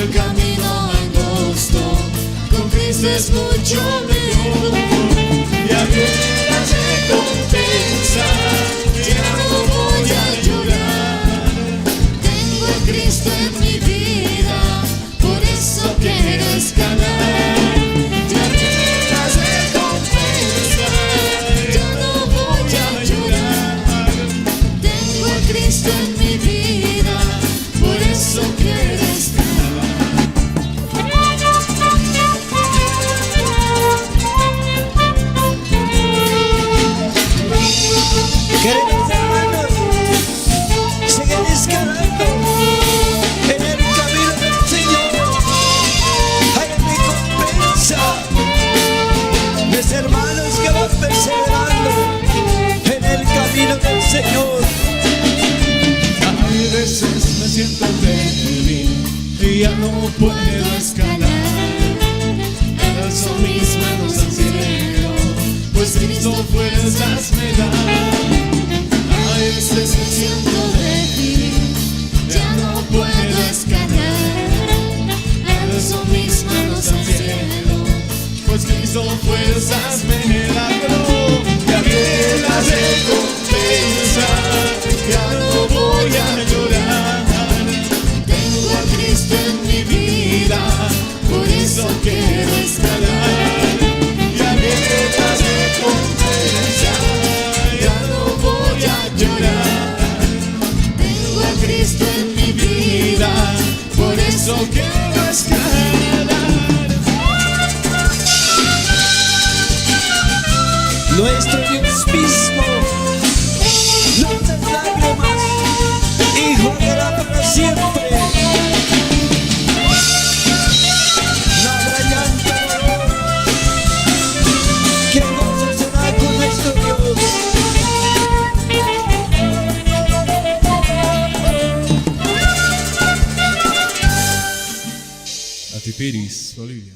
el camino angosto con Cristo es mucho mejor. Ya viene la recompensa, ya no voy a llorar. Tengo a Cristo en mi vida, por eso quiero escalar. Ya viene la recompensa, ya no voy a llorar. Tengo a Cristo en mi vida, por eso quiero escalar. Queridos hermanos, siguen escalando en el camino del Señor. Hay recompensa. Mis hermanos que van perseverando en el camino del Señor. Hay veces me siento débil y ya no puedo escalar. Alzo mis manos al cielo, pues Cristo fuerzas me da. Hay veces me siento débil, ya no puedo escalar. Alzo mis manos al cielo, pues Cristo fuerzas me da. Ya viene la recompensa, ya no voy a llorar. Tengo a Cristo en mi vida, por eso quiero escalar. Ya viene la recompensa, ya no voy a llorar. Tengo a Cristo en mi vida, por eso quiero escalar. Nuestro Dios mismo no te lágrimas y jugará para siempre. No habrá llanto, dolor, que gozo será con nuestro Dios. Atipiris, Bolivia.